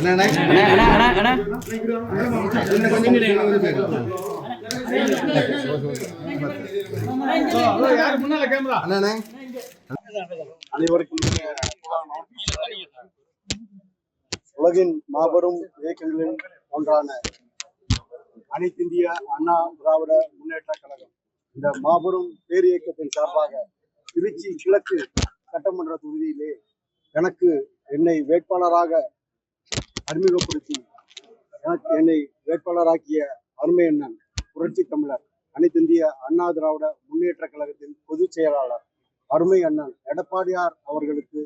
அனைவருக்கும் உலகின் மாபெரும் இயக்கங்களில் ஒன்றான அனைத்து இந்திய அண்ணா திராவிட முன்னேற்ற கழகம் இந்த மாபெரும் பேர் இயக்கத்தின் சார்பாக திருச்சி கிழக்கு சட்டமன்ற தொகுதியிலே என்னை வேட்பாளராக அறிமுகப்படுத்தி என்னை வேட்பாளராக்கிய அருமை அண்ணன் புரட்சி தமிழர் அனைத்து இந்திய அண்ணா திராவிட முன்னேற்ற கழகத்தின் பொதுச் செயலாளர் அருமை அண்ணன் எடப்பாடியார் அவர்களுக்கு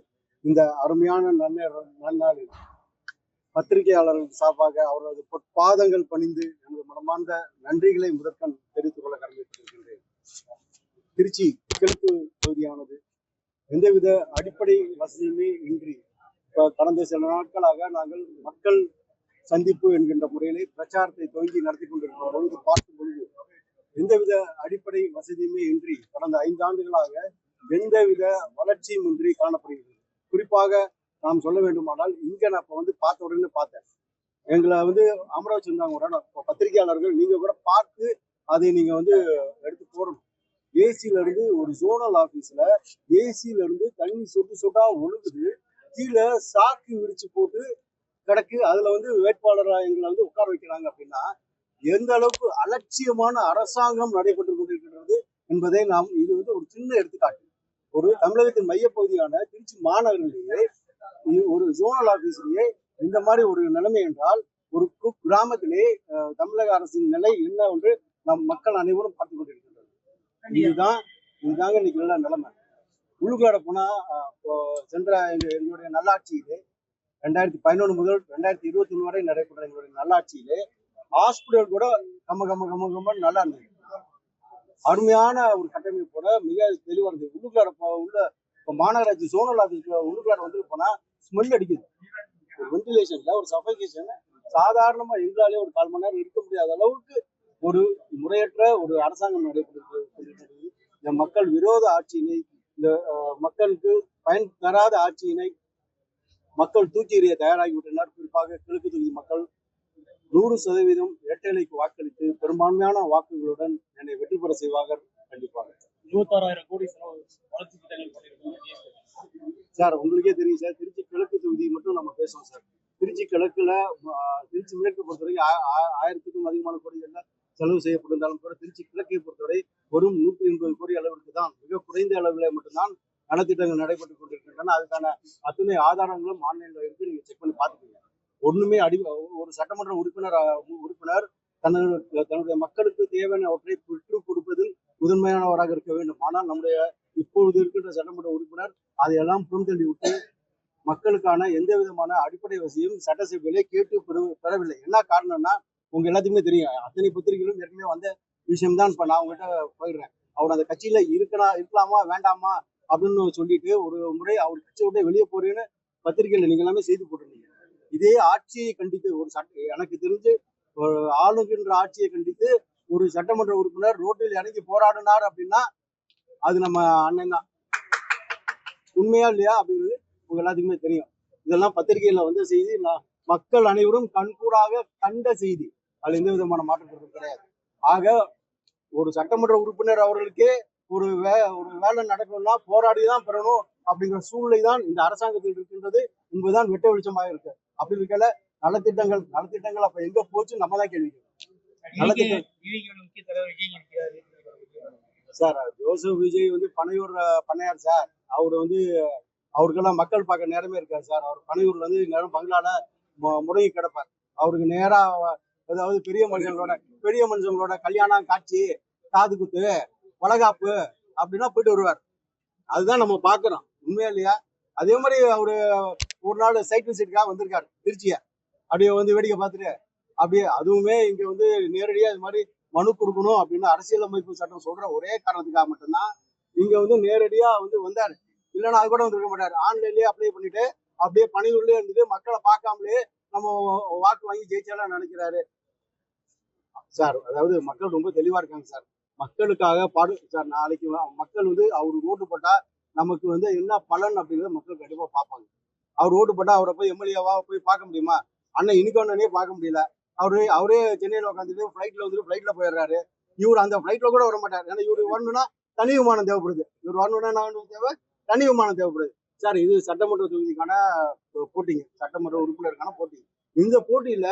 இந்த அருமையான நன்னாளில் பத்திரிகையாளர்கள் சார்பாக அவர்களது பொற்பாதங்கள் பணிந்து எனது மனமார்ந்த நன்றிகளை முதற்கண் தெரிவித்துக் கொள்ள கடமைப்பட்டிருக்கின்றேன். திருச்சி கிழக்கு பகுதியானது எந்தவித அடிப்படை வசதியுமே இன்றி கடந்த சில நாட்களாக நாங்கள் மக்கள் சந்திப்பு என்கின்ற முறையிலே பிரச்சாரத்தை துவங்கி நடத்தி கொண்டிருக்கிற பொழுது பார்க்கும் பொழுது எந்தவித அடிப்படை வசதியுமே இன்றி கடந்த 5 ஆண்டுகளாக எந்தவித வளர்ச்சியும் இன்றி காணப்படுகிறது. குறிப்பாக நாம் சொல்ல வேண்டுமானால் இங்க நான் இப்ப பார்த்த உடனே பார்த்தேன், எங்களை அமர வச்சிருந்தாங்க ஒரு இடம். பத்திரிகையாளர்கள் நீங்க கூட பார்த்து அதை நீங்க எடுத்து போடணும். ஏசில இருந்து ஒரு ஜோனல் ஆபீஸ்ல ஏசில இருந்து தண்ணி சொட்டு சொட்டா ஒழுகுது, கீழே சாக்கு விரிச்சு போட்டு கிடக்கு. அதுல வேட்பாளராக எங்களை உட்கார வைக்கிறாங்க அப்படின்னா எந்த அளவுக்கு அலட்சியமான அரசாங்கம் நடைபெற்று கொண்டிருக்கின்றது என்பதை நாம் இது ஒரு சின்ன எடுத்துக்காட்டு. ஒரு தமிழகத்தின் மையப்பகுதியான திருச்சி மாநகரிலேயே ஒரு ஜோனல் ஆபீஸ்லயே இந்த மாதிரி ஒரு நிலைமை என்றால் ஒரு கிராமத்திலே தமிழக அரசின் நிலை என்ன என்று நம் மக்கள் அனைவரும் பார்த்து கொண்டிருக்கின்றது. இதுதாங்க இன்னைக்கு நல்ல நிலைமை. உள்ளுக்குள்ளார போனா சென்ற எங்களுடைய நல்லாட்சியிலே 2011 முதல் 2021 வரை நடைபெற்ற எங்களுடைய நல்லாட்சியிலே ஹாஸ்பிட்டல் கூட கம்ம நல்லா இருந்தது. அருமையான ஒரு கட்டமைப்போட மிக தெளிவா இருந்தது. உள்ளுக்குள்ளார உள்ள மாநகராட்சி சோனல் ஆபீஸ்ல உள்ளுக்குள்ளார போனா ஸ்மெல் அடிக்குது. ஒரு வென்டிலேஷன்ல ஒரு சஃபகேஷன் சாதாரணமா எங்களாலே ஒரு 1/4 மணி நேரம் இருக்க முடியாத அளவுக்கு ஒரு முறையற்ற ஒரு அரசாங்கம் நடைபெற்றிருக்கிறது. இந்த மக்கள் விரோத ஆட்சியினை, இந்த மக்களுக்கு பயன் தராத ஆட்சியினை மக்கள் தூக்கி எறிய தயாராகிவிட்டனர். குறிப்பாக கிழக்கு தொகுதி மக்கள் 100% இரட்டைலைக்கு வாக்களித்து பெரும்பான்மையான வாக்குகளுடன் என்னை வெற்றி பெற செய்வார்கள். கண்டிப்பாக 26,000 கோடி வளர்ச்சி சார் உங்களுக்கே தெரியும் சார். திருச்சி கிழக்கு தொகுதி மட்டும் நம்ம பேசுவோம் சார். திருச்சி கிழக்குல திருச்சி மேற்கு பொறுத்தவரைக்கும் 1000க்கும் அதிகமான கோடிகள்ல செலவு செய்யப்பட்டிருந்தாலும் கூட திருச்சி கிழக்கை பொறுத்தவரை வெறும் 180 கோடி அளவிற்கு தான், மிக குறைந்த அளவில் மட்டும்தான் நலத்திட்டங்கள் நடைபெற்றுக் கொண்டிருக்கின்றன. அதுக்கான அத்தனை ஆதாரங்களும் ஆன்லைன்ல இருக்கு, நீங்க செக் பண்ணி பார்த்துக்கீங்க. ஒண்ணுமே ஒரு சட்டமன்ற உறுப்பினர் தன்னுடைய மக்களுக்கு தேவையானவற்றை பெற்றுக் கொடுப்பதில் முதன்மையானவராக இருக்க வேண்டும். ஆனால் நம்முடைய இப்பொழுது இருக்கின்ற சட்டமன்ற உறுப்பினர் அதையெல்லாம் புறந்தள்ளி விட்டு மக்களுக்கான எந்த விதமான அடிப்படை வசதியும் சட்டசபையிலே கேட்டு பெறவில்லை. என்ன காரணம்னா உங்க எல்லாத்துக்குமே தெரியும், அத்தனை பத்திரிகைகளும் ஏற்கனவே வந்த விஷயம்தான். இப்ப நான் உங்ககிட்ட போயிடுறேன். அவர் அந்த கட்சியில இருக்கலாமா வேண்டாமா அப்படின்னு சொல்லிட்டு ஒரு முறை அவர் கட்சியை விட்டு வெளியே போறேன்னு பத்திரிகையில நீங்க எல்லாமே செய்தி போட்டிருந்தீங்க. இதே ஆட்சியை கண்டித்து எனக்கு தெரிஞ்சு ஒரு ஆளுகின்ற ஆட்சியை கண்டித்து ஒரு சட்டமன்ற உறுப்பினர் ரோட்டில் இறங்கி போராடினார் அப்படின்னா அது நம்ம அண்ணன் தான். உண்மையா இல்லையா அப்படிங்கிறது உங்க எல்லாத்துக்குமே தெரியும். இதெல்லாம் பத்திரிகையில செய்தி மக்கள் அனைவரும் கண்கூடாக கண்ட செய்தி. அதுல எந்த விதமான மாற்றம் கிடையாது. ஆக ஒரு சட்டமன்ற உறுப்பினர் அவர்களுக்கே ஒரு வேலை நடக்கணும்னா போராடிதான் பெறணும் அப்படிங்கிற சூழ்நிலை தான் இந்த அரசாங்கத்தில் இருக்கின்றது என்பதுதான் வெட்ட வெளிச்சமாக இருக்கு. அப்படி இருக்கல நலத்திட்டங்கள் அப்ப எங்க போச்சு நம்ம தான் கேள்வி. சார் ஜோசப் விஜய் பனையூர் பண்ணையார் சார். அவரு அவருக்கெல்லாம் மக்கள் பார்க்க நேரமே இருக்காது சார். அவர் பனையூர்ல நேரம் பங்களால முடங்கி கிடப்பார். அவருக்கு நேரா அதாவது பெரிய மனுஷங்களோட கல்யாணம், காட்சி, காது குத்து, வளகாப்பு அப்படின்னா போயிட்டு வருவார். அதுதான் நம்ம பாக்குறோம். உண்மையா இல்லையா? அதே மாதிரி அவரு ஒரு நாள் சைட் விசிட்டுக்காக வந்திருக்காரு திருச்சிய. அப்படியே வேடிக்கை பார்த்துட்டு அப்படியே அதுவுமே இங்க நேரடியா இது மாதிரி மனு கொடுக்கணும் அப்படின்னு அரசியலமைப்பு சட்டம் சொல்ற ஒரே காரணத்துக்காக மட்டும்தான் இங்க நேரடியா வந்தாரு. இல்லைன்னா அது கூட வந்துருக்க மாட்டாரு. ஆன்லைன்லயே அப்ளை பண்ணிட்டு அப்படியே பணியூர்லயே இருந்துட்டு மக்களை பார்க்காமலே நம்ம வாக்கு வாங்கி ஜெயிச்சாலும் நினைக்கிறாரு சார். அதாவது மக்கள் ரொம்ப தெளிவா இருக்காங்க சார். மக்களுக்காக சார். நாளைக்கு மக்கள் அவரு ஓட்டு போட்டா நமக்கு என்ன பலன் அப்படிங்கிறத மக்கள் கண்டிப்பா பார்ப்பாங்க. அவர் ஓட்டு போட்டா அவரை போய் எம்எல்ஏவா போய் பார்க்க முடியுமா? அண்ணன் இனிக்கொன்னே பார்க்க முடியல. அவரே சென்னையில உட்காந்துட்டு ஃபிளைட்ல போயிடுறாரு. இவர் அந்த ஃபிளைட்ல கூட வர மாட்டார். ஏன்னா இவரு வரணும்னா தனி விமானம் தேவைப்படுது. இவர் வரணும்னா நான் தேவை தனி விமானம் தேவைப்படுது. சார் இது சட்டமன்ற தொகுதிக்கான போட்டிங்க, சட்டமன்ற உறுப்பினருக்கான போட்டி. இந்த போட்டியில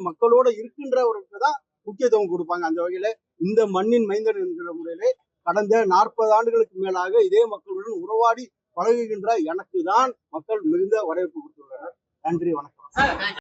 மக்களோட இருக்கின்றவருக்கு தான் முக்கியத்துவம் கொடுப்பாங்க. அந்த வகையில இந்த மண்ணின் மைந்தன் என்கிற முறையிலே கடந்த 40 ஆண்டுகளுக்கு மேலாக இதே மக்களுடன் உறவாடி பழகுகின்ற எனக்கு தான் மக்கள் மிகுந்த வரவேற்பு கொடுத்துள்ளனர். நன்றி, வணக்கம்.